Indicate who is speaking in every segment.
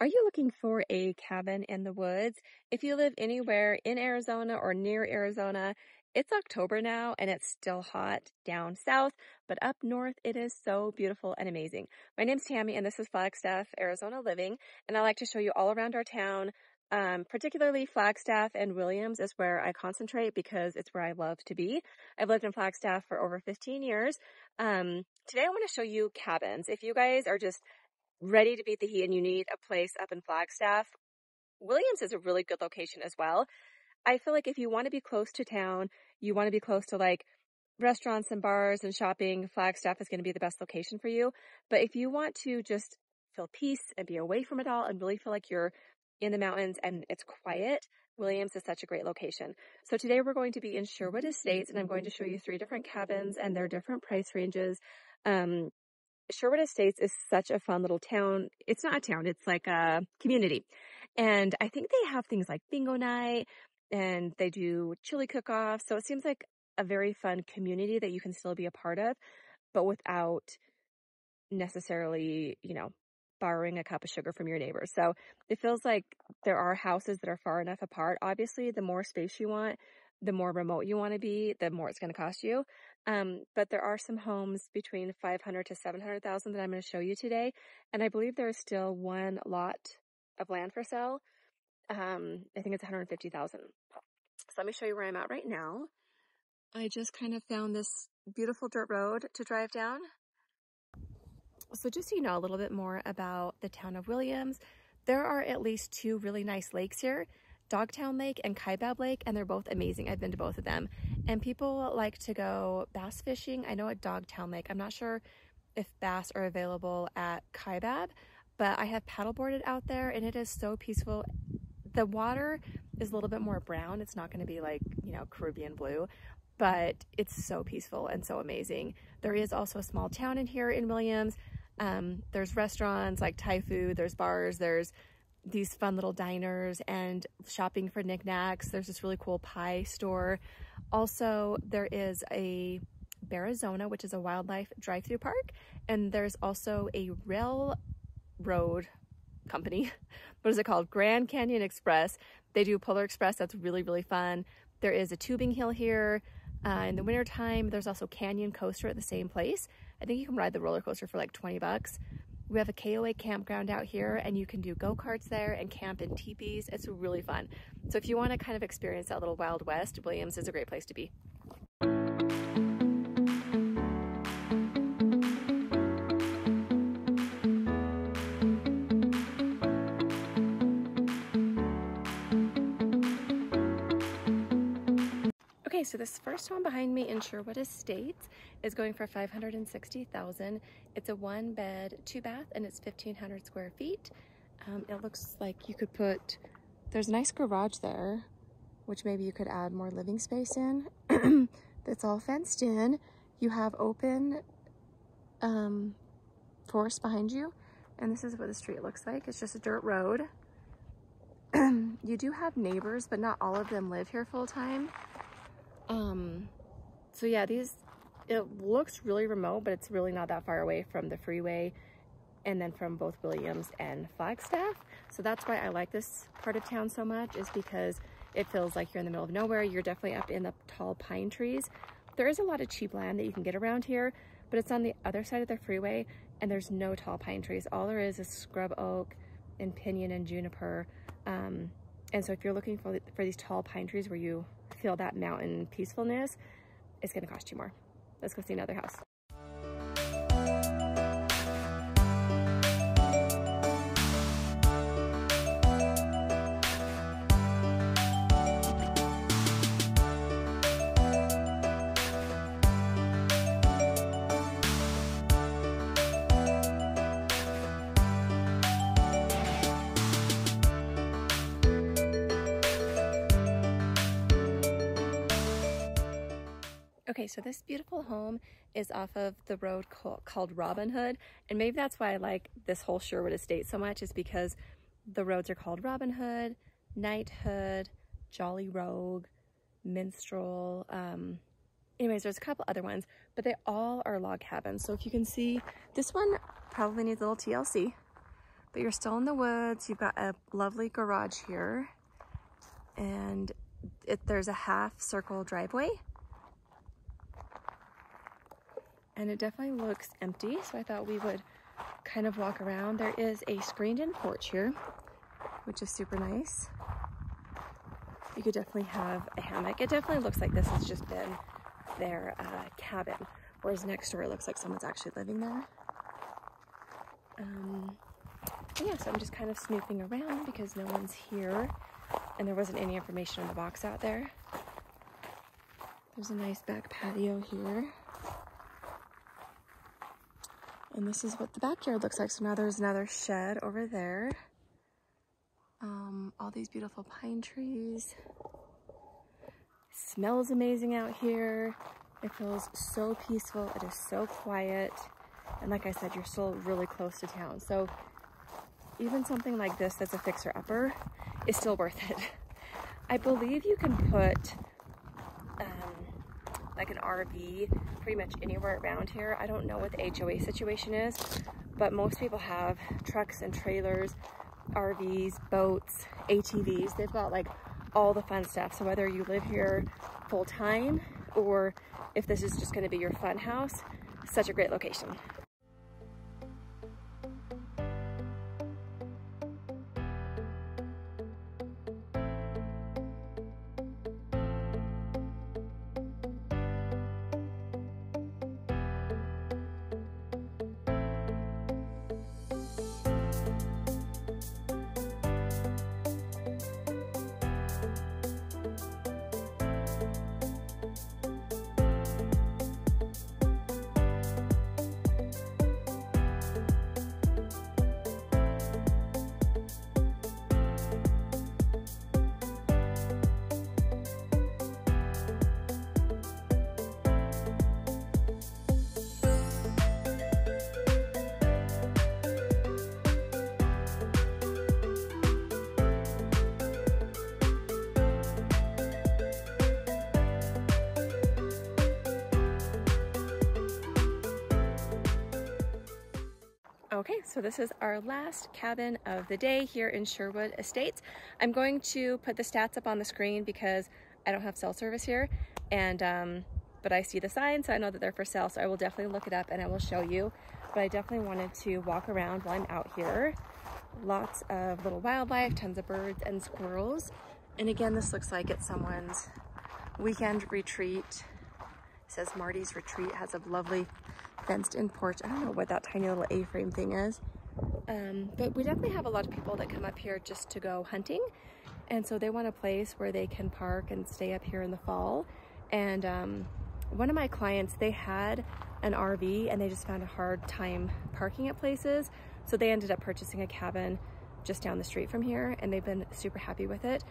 Speaker 1: Are you looking for a cabin in the woods? If you live anywhere in Arizona or near Arizona, it's October now and it's still hot down south, but up north it is so beautiful and amazing. My name's Tammy and this is Flagstaff, Arizona Living, and I like to show you all around our town. Particularly Flagstaff and Williams is where I concentrate because it's where I love to be. I've lived in Flagstaff for over 15 years. Today I want to show you cabins. If you guys are just ready to beat the heat and you need a place up in Flagstaff, Williams is a really good location as well. I feel like if you want to be close to town, you want to be close to like restaurants and bars and shopping, Flagstaff is going to be the best location for you. But if you want to just feel peace and be away from it all and really feel like you're in the mountains and it's quiet, Williams is such a great location. So today we're going to be in Sherwood Estates and I'm going to show you 3 different cabins and their different price ranges. Sherwood Estates is such a fun little town. It's not a town, it's like a community. And I think they have things like bingo night and they do chili cook-offs. So it seems like a very fun community that you can still be a part of, but without necessarily, borrowing a cup of sugar from your neighbors. So it feels like there are houses that are far enough apart. Obviously, the more space you want, the more remote you want to be, the more it's going to cost you. But there are some homes between 500 to 700,000 that I'm going to show you today. And I believe there is still one lot of land for sale. I think it's 150,000. So let me show you where I'm at right now. I just kind of found this beautiful dirt road to drive down. So just so you know a little bit more about the town of Williams, there are at least 2 really nice lakes here, Dogtown Lake and Kaibab Lake, and they're both amazing. I've been to both of them. And people like to go bass fishing. I know at Dogtown Lake, I'm not sure if bass are available at Kaibab, but I have paddleboarded out there and it is so peaceful. The water is a little bit more brown. It's not going to be like, Caribbean blue, but it's so peaceful and so amazing. There is also a small town in here in Williams. There's restaurants like Thai food, there's bars, there's these fun little diners and shopping for knickknacks. There's this really cool pie store. Also, there is a Arizona, which is a wildlife drive-through park. And there's also a railroad company. What is it called? Grand Canyon Express. They do Polar Express. That's really, really fun. There is a tubing hill here. In the wintertime, there's also Canyon Coaster at the same place. I think you can ride the roller coaster for like 20 bucks. We have a getaway campground out here and you can do go-karts there and camp in teepees. It's really fun. So if you want to kind of experience that little Wild West, Williams is a great place to be. Okay, so this first home behind me in Sherwood Estates is going for $560,000. It's a 1-bed, 2-bath, and it's 1,500 square feet. It looks like you could put, there's a nice garage there, which maybe you could add more living space in. It's all fenced in. You have open forest behind you, and this is what the street looks like. It's just a dirt road. You do have neighbors, but not all of them live here full time. So yeah, it looks really remote, but it's really not that far away from the freeway and then from both Williams and Flagstaff. So that's why I like this part of town so much, is because it feels like you're in the middle of nowhere. You're definitely up in the tall pine trees. There is a lot of cheap land that you can get around here, but it's on the other side of the freeway and there's no tall pine trees. All there is scrub oak and pinyon and juniper. And so if you're looking for these tall pine trees where you feel that mountain peacefulness, it's going to cost you more. Let's go see another house. Okay, so this beautiful home is off of the road called Robin Hood, and maybe that's why I like this whole Sherwood Estate so much, is because the roads are called Robin Hood, Knighthood, Jolly Rogue, Minstrel. Anyways, there's a couple other ones, but they all are log cabins. So if you can see, this one probably needs a little TLC. But you're still in the woods. You've got a lovely garage here. And there's a half circle driveway. And it definitely looks empty, so I thought we would kind of walk around. There is a screened-in porch here, which is super nice. You could definitely have a hammock. It definitely looks like this has just been their cabin, whereas next door it looks like someone's actually living there. Yeah, so I'm just kind of snooping around because no one's here, and there wasn't any information in the box out there. There's a nice back patio here. And this is what the backyard looks like. So now there's another shed over there. All these beautiful pine trees. Smells amazing out here. It feels so peaceful. It is so quiet. And like I said, you're still really close to town. So even something like this that's a fixer-upper is still worth it. I believe you can put like an RV pretty much anywhere around here. I don't know what the HOA situation is, but most people have trucks and trailers, RVs, boats, ATVs. They've got like all the fun stuff. So whether you live here full time or if this is just going to be your fun house, such a great location. Okay, so this is our last cabin of the day here in Sherwood Estates. I'm going to put the stats up on the screen because I don't have cell service here, and but I see the sign, so I know that they're for sale, so I will definitely look it up and I will show you. But I definitely wanted to walk around while I'm out here. Lots of little wildlife, tons of birds and squirrels. And again, this looks like it's someone's weekend retreat. It says Marty's Retreat, has a lovely fenced in porch. I don't know what that tiny little A-frame thing is. But we definitely have a lot of people that come up here just to go hunting. And so they want a place where they can park and stay up here in the fall. And one of my clients, they had an RV and they just found a hard time parking at places. So they ended up purchasing a cabin just down the street from here, and they've been super happy with it.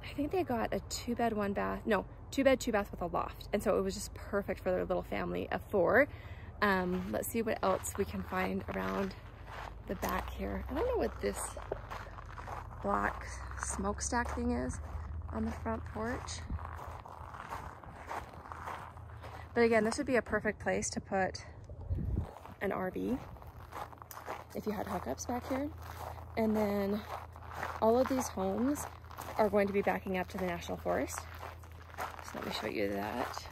Speaker 1: I think they got a 2-bed, 1-bath, no, 2-bed, 2-bath with a loft. And so it was just perfect for their little family of 4. Let's see what else we can find around the back here. I don't know what this black smokestack thing is on the front porch. But again, this would be a perfect place to put an RV if you had hookups back here. And then all of these homes are going to be backing up to the National Forest. So let me show you that.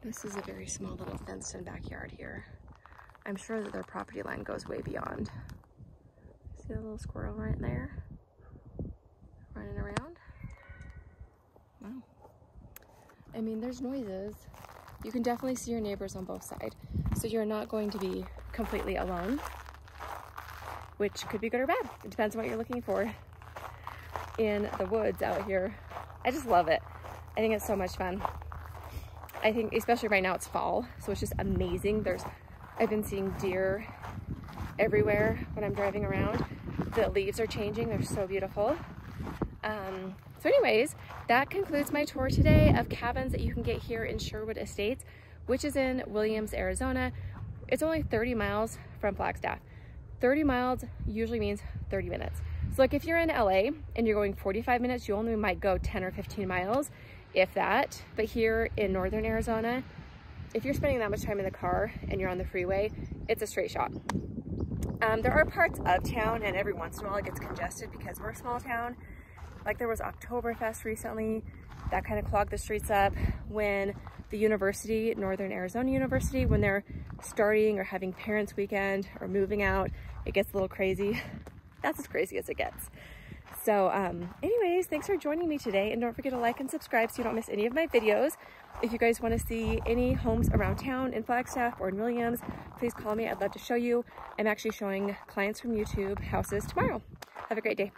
Speaker 1: This is a very small little fenced-in backyard here. I'm sure that their property line goes way beyond. See the little squirrel right there? Running around? Wow. I mean, there's noises. You can definitely see your neighbors on both sides. So you're not going to be completely alone, which could be good or bad. It depends on what you're looking for in the woods out here. I just love it. I think it's so much fun. I think especially right now it's fall, so it's just amazing. I've been seeing deer everywhere when I'm driving around. The leaves are changing, they're so beautiful. So anyways, that concludes my tour today of cabins that you can get here in Sherwood Estates, which is in Williams, Arizona. It's only 30 miles from Flagstaff. 30 miles usually means 30 minutes. So like if you're in LA and you're going 45 minutes, you only might go 10 or 15 miles, if that. But here in northern Arizona, if you're spending that much time in the car and you're on the freeway, it's a straight shot. There are parts of town, and every once in a while it gets congested because we're a small town. Like there was Oktoberfest recently that kind of clogged the streets up. When the university, Northern Arizona University, when they're starting or having parents weekend or moving out, it gets a little crazy. That's as crazy as it gets. So anyways, thanks for joining me today, and don't forget to like and subscribe so you don't miss any of my videos. If you guys want to see any homes around town in Flagstaff or in Williams, please call me. I'd love to show you. I'm actually showing clients from YouTube houses tomorrow. Have a great day.